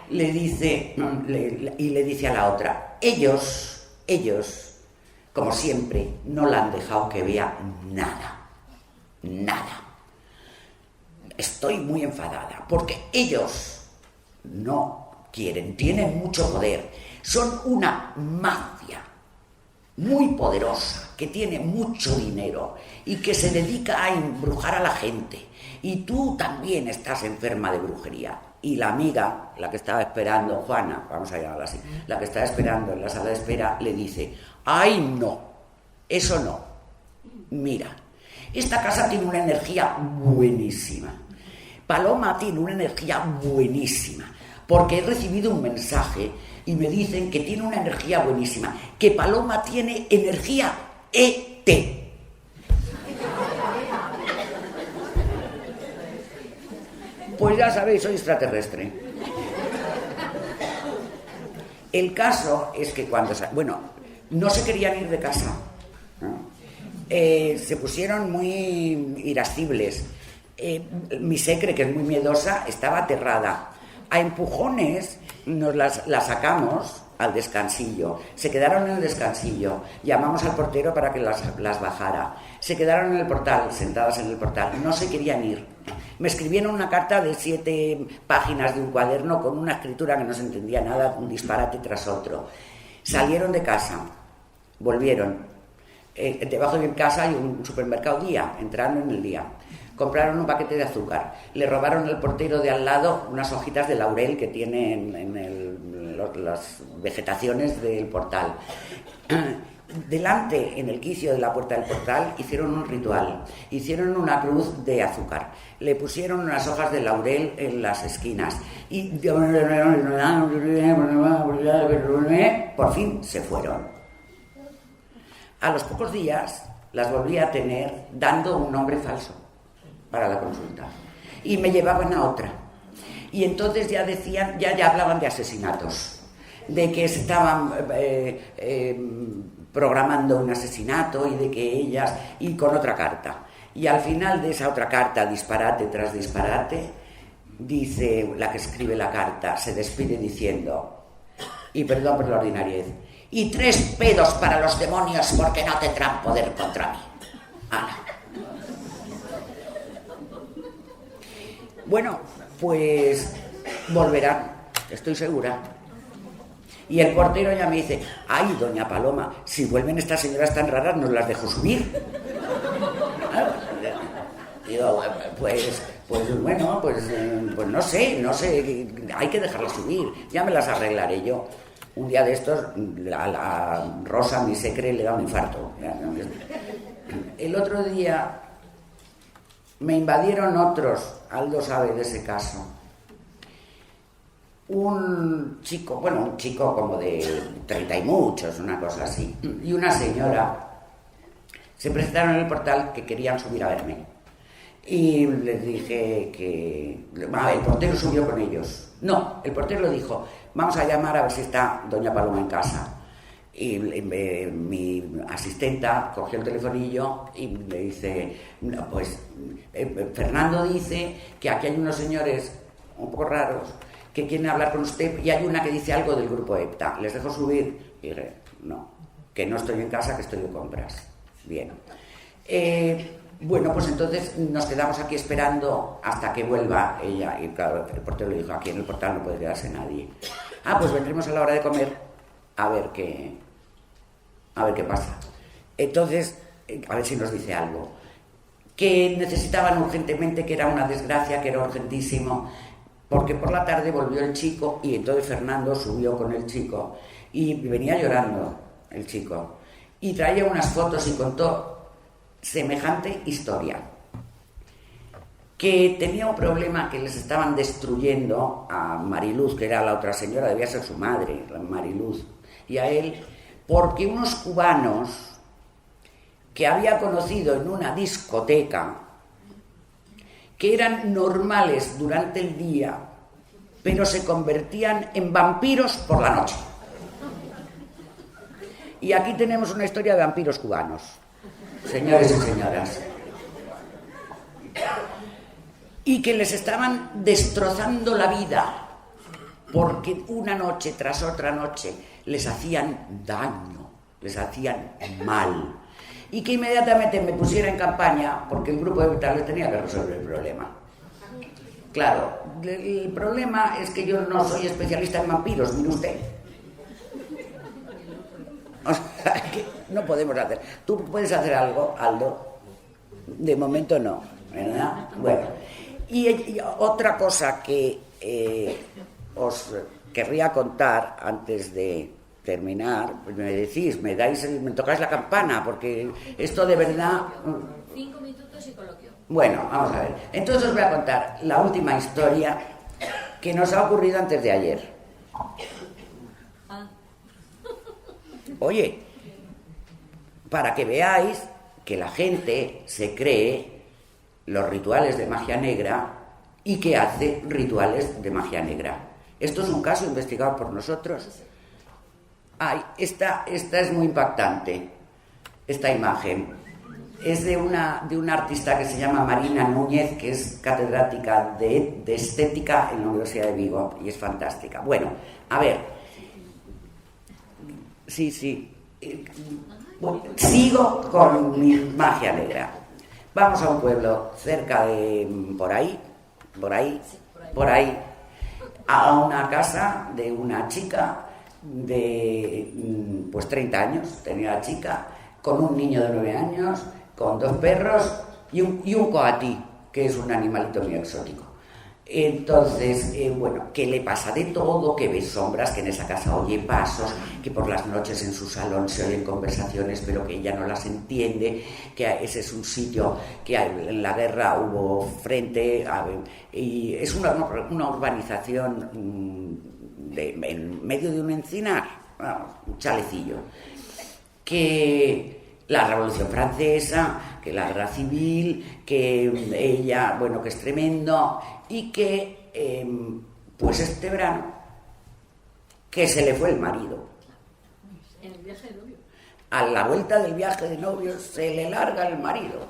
le dice a la otra, ellos, como siempre, no la han dejado que vea nada. Estoy muy enfadada, porque ellos no quieren, tienen mucho poder, son una mafia muy poderosa, que tiene mucho dinero y que se dedica a embrujar a la gente. Y tú también estás enferma de brujería. Y la amiga, la que estaba esperando, Juana, vamos a llamarla así, la que estaba esperando en la sala de espera, le dice: ¡ay, no! Eso no. Mira, esta casa tiene una energía buenísima. Paloma tiene una energía buenísima, porque he recibido un mensaje y me dicen que tiene una energía buenísima, que Paloma tiene energía ET. Pues ya sabéis, soy extraterrestre. El caso es que no se querían ir de casa, ¿no? Se pusieron muy irascibles. Mi secre, que es muy miedosa, estaba aterrada. A empujones la sacamos al descansillo. Se quedaron en el descansillo. Llamamos al portero para que las bajara. Se quedaron en el portal, sentadas en el portal. No se querían ir. Me escribieron una carta de 7 páginas de un cuaderno con una escritura que no se entendía nada, un disparate tras otro. Salieron de casa, volvieron. Debajo de mi casa hay un supermercado Día, entraron en el Día. Compraron un paquete de azúcar. Le robaron al portero de al lado unas hojitas de laurel que tiene en las vegetaciones del portal. Delante, en el quicio de la puerta del portal, hicieron un ritual. Hicieron una cruz de azúcar. Le pusieron unas hojas de laurel en las esquinas. Y por fin se fueron. A los pocos días las volví a tener dando un nombre falso para la consulta. Y me llevaban a otra. Y entonces ya decían, ya hablaban de asesinatos. De que estaban programando un asesinato y de que ellas... Y con otra carta. Y al final de esa otra carta, disparate tras disparate, dice la que escribe la carta, se despide diciendo, y perdón por la ordinariez, y 3 pedos para los demonios porque no tendrán poder contra mí. ¡Hala! Bueno, pues volverán, estoy segura. Y el portero ya me dice, ay, doña Paloma, si vuelven estas señoras tan raras, ¿nos las dejo subir? Digo, pues bueno, pues no sé, hay que dejarlas subir, ya me las arreglaré yo. Un día de estos, la Rosa, mi secre, le da un infarto. El otro día me invadieron otros, Aldo sabe de ese caso. Un chico como de 30 y muchos, una cosa así, y una señora se presentaron en el portal que querían subir a verme. Y les dije que... el portero subió con ellos. No, el portero dijo, vamos a llamar a ver si está doña Paloma en casa. Y mi asistenta cogió el telefonillo y le dice, no, pues Fernando dice que aquí hay unos señores un poco raros que quieren hablar con usted y hay una que dice algo del grupo EPTA. ¿Les dejo subir? Y dije, no, que no estoy en casa, que estoy de compras. Bien. Bueno, pues entonces nos quedamos aquí esperando hasta que vuelva ella. Y claro, el portero le dijo, aquí en el portal no puede quedarse nadie. Pues vendremos a la hora de comer a ver qué pasa. Entonces, a ver si nos dice algo. Que necesitaban urgentemente, que era una desgracia, que era urgentísimo, porque por la tarde volvió el chico y entonces Fernando subió con el chico y venía llorando el chico y traía unas fotos y contó semejante historia, que tenía un problema, que les estaban destruyendo a Mariluz, que era la otra señora, debía ser su madre, la Mariluz, y a él, porque unos cubanos que había conocido en una discoteca, que eran normales durante el día, pero se convertían en vampiros por la noche. Y aquí tenemos una historia de vampiros cubanos, señores y señoras. Y que les estaban destrozando la vida, porque una noche tras otra noche les hacían daño, les hacían mal. Y que inmediatamente me pusiera en campaña porque el grupo de vitales tenía que resolver el problema. Claro, el problema es que yo no soy especialista en vampiros, mire usted. O sea, que no podemos hacer. ¿Tú puedes hacer algo, Aldo? De momento no, ¿verdad? Bueno, y otra cosa que os querría contar antes de terminar, pues me tocáis la campana, porque esto de verdad... 5 minutos y coloquio. Bueno, vamos a ver. Entonces os voy a contar la última historia que nos ha ocurrido antes de ayer. Oye, para que veáis que la gente se cree los rituales de magia negra y que hace rituales de magia negra. Esto es un caso investigado por nosotros. Esta es muy impactante, esta imagen. Es de una artista que se llama Marina Núñez, que es catedrática de estética en la Universidad de Vigo, y es fantástica. Bueno, a ver. Sí. Sigo con mi magia negra. Vamos a un pueblo cerca de... por ahí, a una casa de una chica de 30 años, tenía la chica, con un niño de 9 años, con 2 perros y un coatí, que es un animalito muy exótico. Entonces, que le pasa de todo, que ve sombras, que en esa casa oye pasos, que por las noches en su salón se oyen conversaciones, pero que ella no las entiende, que ese es un sitio que en la guerra hubo frente, y es una urbanización en medio de un encinar, un chalecillo, que la Revolución Francesa, que la Guerra Civil, que ella, que es tremendo, y que, pues este verano, que se le fue el marido. ¿En el viaje de novio? A la vuelta del viaje de novio se le larga el marido.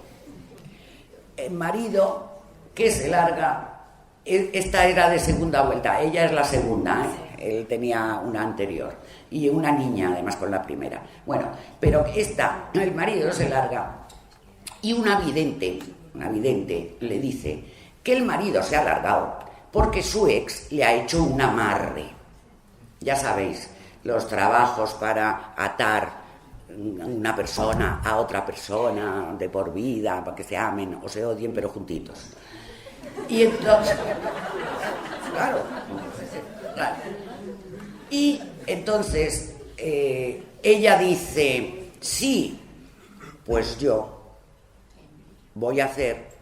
El marido que se larga, esta era de segunda vuelta, ella es la segunda, él tenía una anterior, y una niña además con la primera. Bueno, pero el marido se larga, y una vidente le dice que el marido se ha largado porque su ex le ha hecho un amarre. Ya sabéis, los trabajos para atar una persona a otra persona de por vida, para que se amen o se odien, pero juntitos. Y entonces, claro. Y entonces ella dice, sí, pues yo voy a hacer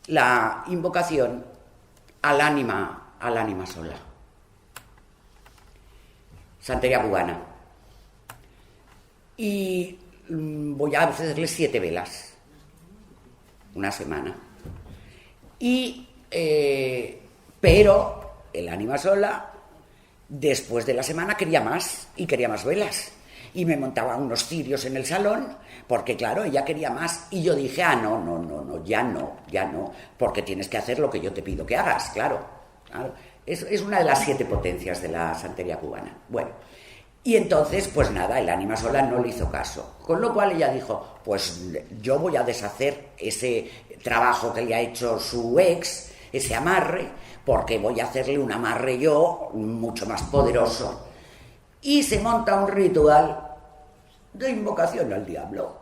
la invocación al ánima sola. Santería cubana. Y voy a hacerle 7 velas. Una semana. Pero el ánima sola, después de la semana, quería más velas. Y me montaba unos cirios en el salón, porque claro, ella quería más. Y yo dije, no, ya no, porque tienes que hacer lo que yo te pido que hagas, claro. Es una de las 7 potencias de la santería cubana. Bueno, y entonces, pues nada, el ánima sola no le hizo caso. Con lo cual ella dijo, pues yo voy a deshacer ese trabajo que le ha hecho su ex, ese amarre, porque voy a hacerle un amarre yo mucho más poderoso. Y se monta un ritual de invocación al diablo.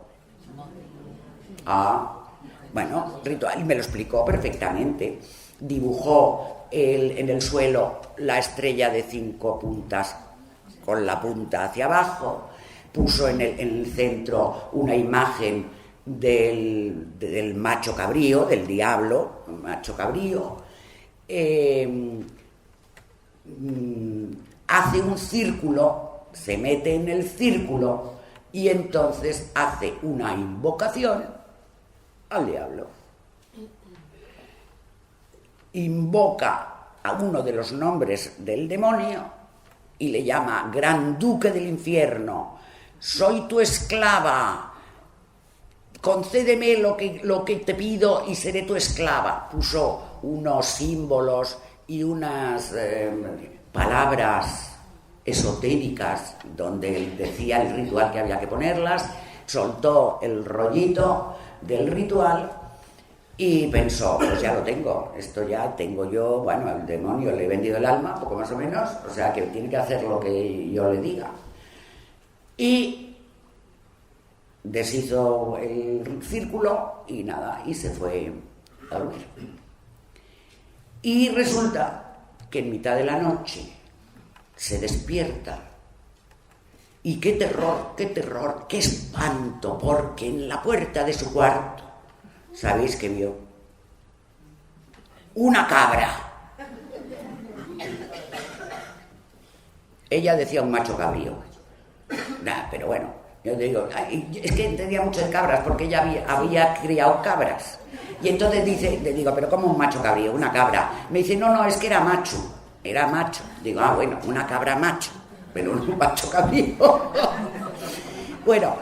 Bueno, ritual, y me lo explicó perfectamente. Dibujó en el suelo la estrella de 5 puntas con la punta hacia abajo, puso en el centro una imagen del macho cabrío, del diablo, macho cabrío, hace un círculo, se mete en el círculo y entonces hace una invocación al diablo. Invoca a uno de los nombres del demonio y le llama Gran Duque del Infierno, soy tu esclava, concédeme lo que te pido y seré tu esclava. Puso unos símbolos y unas palabras esotéricas donde él decía el ritual que había que ponerlas, soltó el rollito del ritual y pensó, pues ya lo tengo, esto ya tengo yo, bueno, al demonio le he vendido el alma, poco más o menos, o sea que tiene que hacer lo que yo le diga. Y deshizo el círculo y nada, y se fue a dormir. Y resulta que en mitad de la noche se despierta y qué terror, qué espanto, porque en la puerta de su cuarto, ¿sabéis qué vio? Una cabra. Ella decía un macho cabrío. Pero bueno, yo digo, es que entendía mucho de cabras porque ella había criado cabras. Y entonces le digo, pero ¿cómo un macho cabrío? Una cabra. Me dice, no, es que era macho. Digo, bueno, una cabra macho, pero un macho cabrío. Bueno,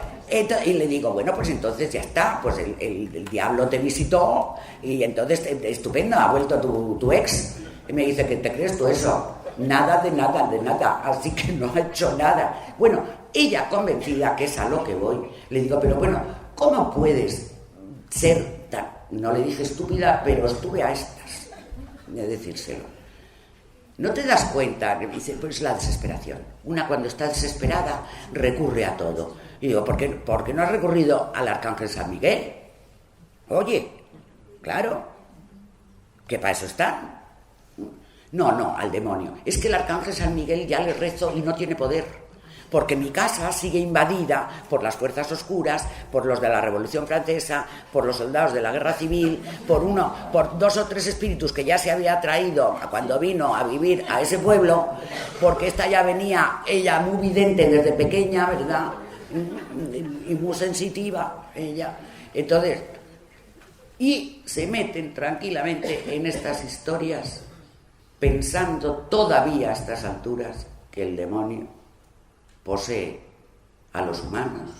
y le digo, bueno, pues entonces ya está, pues el diablo te visitó y entonces estupendo, ha vuelto tu ex. Y me dice, ¿qué te crees tú eso? Nada de nada, así que no ha hecho nada. Bueno, ella convencida, que es a lo que voy, le digo, pero bueno, ¿cómo puedes ser tan...? No le dije estúpida, pero estuve a estas de decírselo. ¿No te das cuenta? Me dice, pues la desesperación. Una cuando está desesperada recurre a todo. Y digo, ¿por qué no has recurrido al Arcángel San Miguel? Oye, claro, que para eso está. No, al demonio. Es que el Arcángel San Miguel ya le rezo y no tiene poder. Porque mi casa sigue invadida por las fuerzas oscuras, por los de la Revolución Francesa, por los soldados de la Guerra Civil, por 2 o 3 espíritus que ya se había traído cuando vino a vivir a ese pueblo, porque esta ya venía, ella muy vidente desde pequeña, ¿verdad? Y muy sensitiva, ella. Entonces, y se meten tranquilamente en estas historias, pensando todavía a estas alturas que el demonio posee a los humanos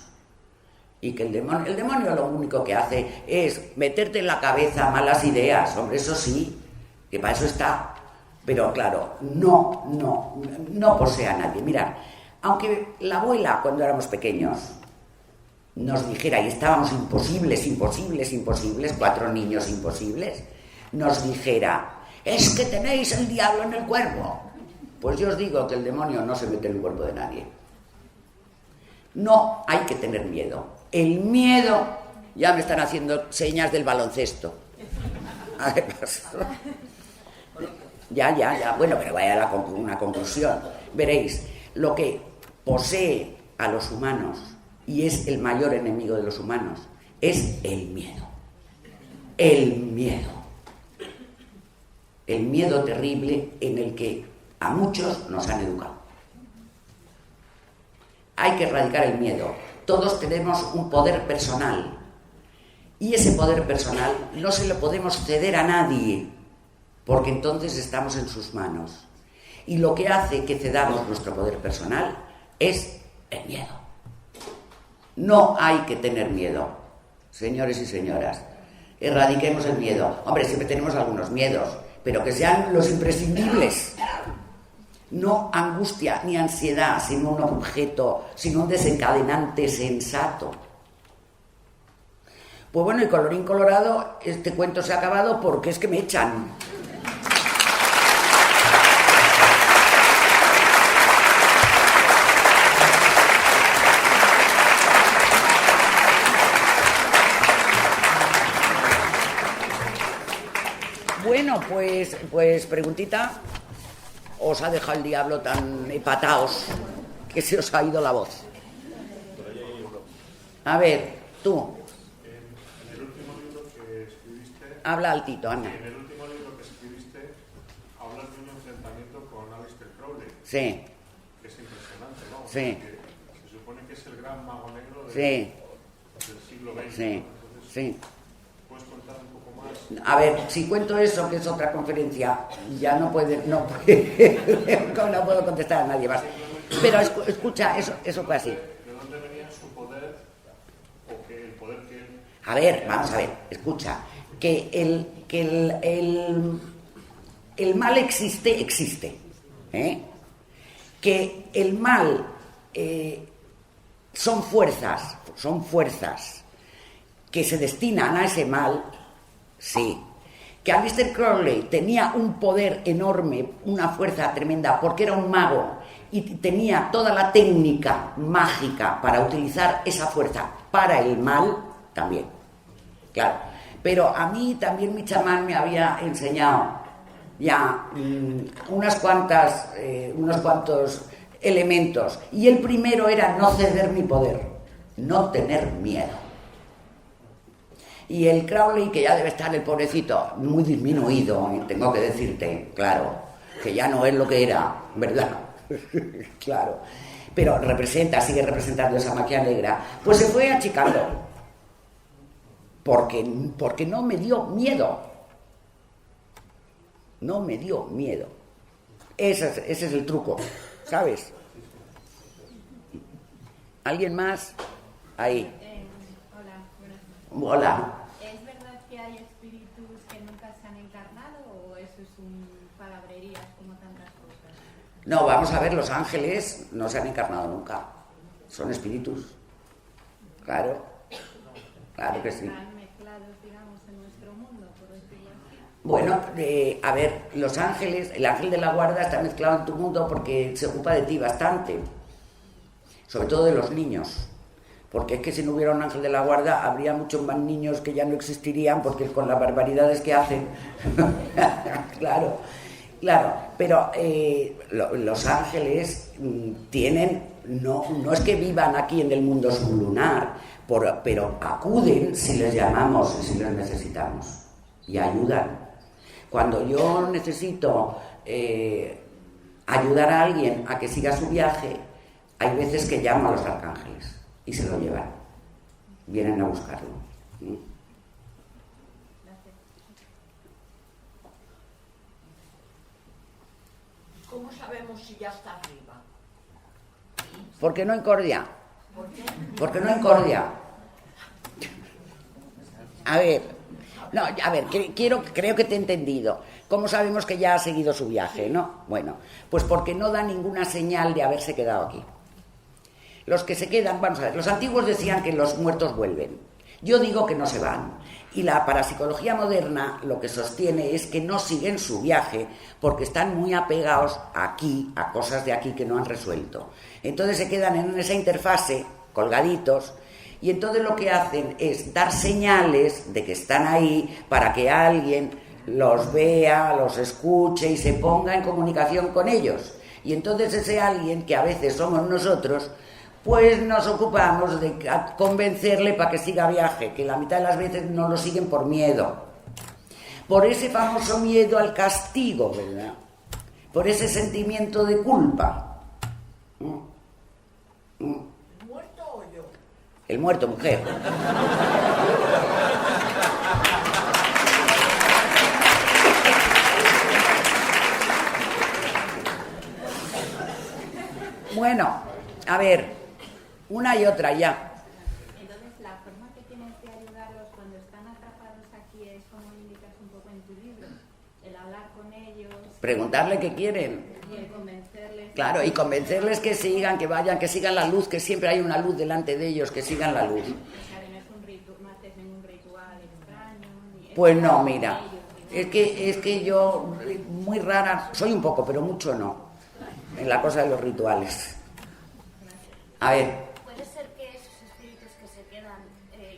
y que el demonio lo único que hace es meterte en la cabeza malas ideas, hombre, eso sí, que para eso está, pero claro, no posee a nadie. Mirad, aunque la abuela cuando éramos pequeños nos dijera, y estábamos imposibles, 4 niños imposibles, nos dijera: es que tenéis el diablo en el cuerpo. Pues yo os digo que el demonio no se mete en el cuerpo de nadie. No hay que tener miedo. El miedo, ya me están haciendo señas del baloncesto. A ver, ya. Bueno, pero vaya a una conclusión. Veréis, lo que posee a los humanos y es el mayor enemigo de los humanos es el miedo. El miedo. El miedo terrible en el que a muchos nos han educado. Hay que erradicar el miedo. Todos tenemos un poder personal y ese poder personal no se lo podemos ceder a nadie, porque entonces estamos en sus manos. Y lo que hace que cedamos nuestro poder personal es el miedo. No hay que tener miedo, señores y señoras. Erradiquemos el miedo. Hombre, siempre tenemos algunos miedos, pero que sean los imprescindibles. No angustia ni ansiedad, sino un objeto, sino un desencadenante sensato. Pues bueno, y colorín colorado, este cuento se ha acabado porque es que me echan. Bueno, pues preguntita. ¿Os ha dejado el diablo tan empataos que se os ha ido la voz? A ver, tú. En el último libro que escribiste... Habla altito, Ana. En el último libro que escribiste hablas de un enfrentamiento con Aleister Crowley. Sí. Que es impresionante, ¿no? Sí. Porque se supone que es el gran mago negro Sí. Del siglo XX. Sí. Entonces, Sí. ¿puedes contar un poco más? A ver, si cuento eso, que es otra conferencia, ya no puedo contestar a nadie más. Pero escucha, eso fue así. ¿De dónde venía su poder o que el poder que él... A ver, vamos a ver, escucha. Que el mal existe. ¿Eh? Que el mal son fuerzas que se destinan a ese mal. Sí, que Aleister Crowley tenía un poder enorme, una fuerza tremenda, porque era un mago y tenía toda la técnica mágica para utilizar esa fuerza para el mal también. Claro, pero a mí también mi chamán me había enseñado ya unos cuantos elementos, y el primero era no ceder mi poder, no tener miedo. Y el Crowley, que ya debe estar el pobrecito muy disminuido, tengo que decirte, claro, que ya no es lo que era, ¿verdad? Claro, pero sigue representando esa magia negra, pues se fue achicando, porque no me dio miedo. No me dio miedo. Ese es el truco, ¿sabes? ¿Alguien más? Ahí. Hola. ¿Es verdad que hay espíritus que nunca se han encarnado o eso es un palabrerías como tantas cosas? No, vamos a ver, los ángeles no se han encarnado nunca. Son espíritus. Claro que sí. Están mezclados, digamos, en nuestro mundo, por decirlo así. Bueno, a ver, los ángeles, el ángel de la guarda está mezclado en tu mundo porque se ocupa de ti bastante. Sobre todo de los niños. Porque es que si no hubiera un ángel de la guarda habría muchos más niños que ya no existirían, porque con las barbaridades que hacen. Claro, pero los ángeles tienen, no es que vivan aquí en el mundo sublunar, pero acuden si les llamamos y si les necesitamos, y ayudan. Cuando yo necesito ayudar a alguien a que siga su viaje, hay veces que llamo a los arcángeles y se lo llevan, vienen a buscarlo. ¿Cómo sabemos si ya está arriba? Porque no incordia. ¿Por qué? Porque no incordia. A ver, creo que te he entendido. ¿Cómo sabemos que ya ha seguido su viaje, no? Bueno, pues porque no da ninguna señal de haberse quedado aquí. Los que se quedan, vamos a ver, los antiguos decían que los muertos vuelven. Yo digo que no se van. Y la parapsicología moderna lo que sostiene es que no siguen su viaje porque están muy apegados aquí, a cosas de aquí que no han resuelto. Entonces se quedan en esa interfase, colgaditos, y entonces lo que hacen es dar señales de que están ahí para que alguien los vea, los escuche y se ponga en comunicación con ellos. Y entonces ese alguien, que a veces somos nosotros, pues nos ocupamos de convencerle para que siga viaje, que la mitad de las veces no lo siguen por miedo. Por ese famoso miedo al castigo, ¿verdad? Por ese sentimiento de culpa. ¿Muerto o yo? El muerto, mujer. Bueno, a ver, una y otra ya. Entonces, la forma que tienes de ayudarlos cuando están atrapados aquí es como indicas un poco en tu libro, el hablar con ellos, Preguntarle qué quieren. y el convencerles. Claro, y convencerles que sigan, que vayan, que sigan la luz, que siempre hay una luz delante de ellos, que sigan la luz. O sea, que no es no haces ningún ritual extraño. Ni Pues no, mira, es que yo, muy rara, soy un poco, pero mucho no, en la cosa de los rituales. A ver, ¿Puede ser que esos espíritus que se quedan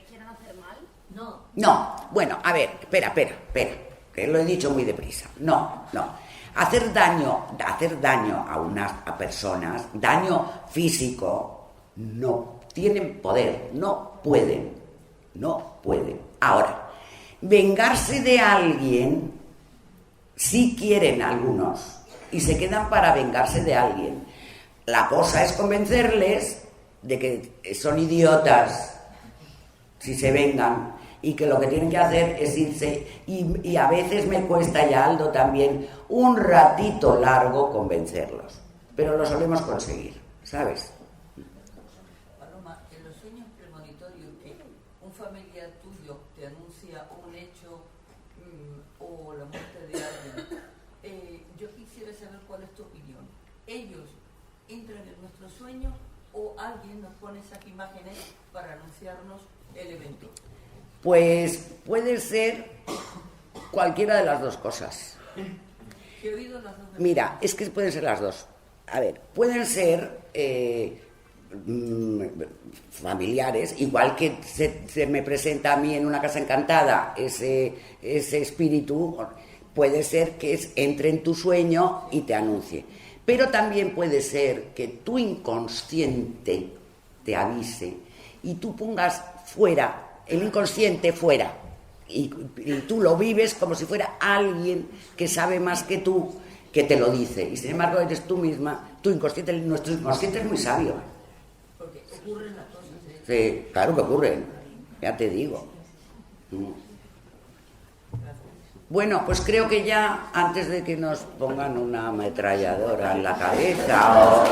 quieran hacer mal? No. no, bueno, a ver, espera, que lo he dicho muy deprisa. No. Hacer daño a personas, daño físico, no tienen poder, no pueden. Ahora, vengarse de alguien, sí quieren algunos, y se quedan para vengarse de alguien. La cosa es convencerles de que son idiotas si se vengan y que lo que tienen que hacer es irse, y a veces me cuesta, ya Aldo también, un ratito largo convencerlos, pero lo solemos conseguir, ¿sabes? Paloma, en los sueños premonitorios que un familiar tuyo te anuncia un hecho o la muerte de alguien, yo quisiera saber cuál es tu opinión. ¿Ellos entran en nuestro sueño o alguien nos pone esas imágenes para anunciarnos el evento? Pues puede ser cualquiera de las dos cosas. He oído las dos. Mira, es que pueden ser las dos. A ver, pueden ser familiares, igual que se me presenta a mí en una casa encantada ese espíritu, puede ser que entre en tu sueño y te anuncie. Pero también puede ser que tu inconsciente te avise y tú pongas fuera, el inconsciente fuera, y tú lo vives como si fuera alguien que sabe más que tú, que te lo dice, y sin embargo eres tú misma, nuestro inconsciente es muy sabio. Porque ocurren las cosas. Sí, claro que ocurren, ya te digo. Bueno, pues creo que ya, antes de que nos pongan una ametralladora en la cabeza o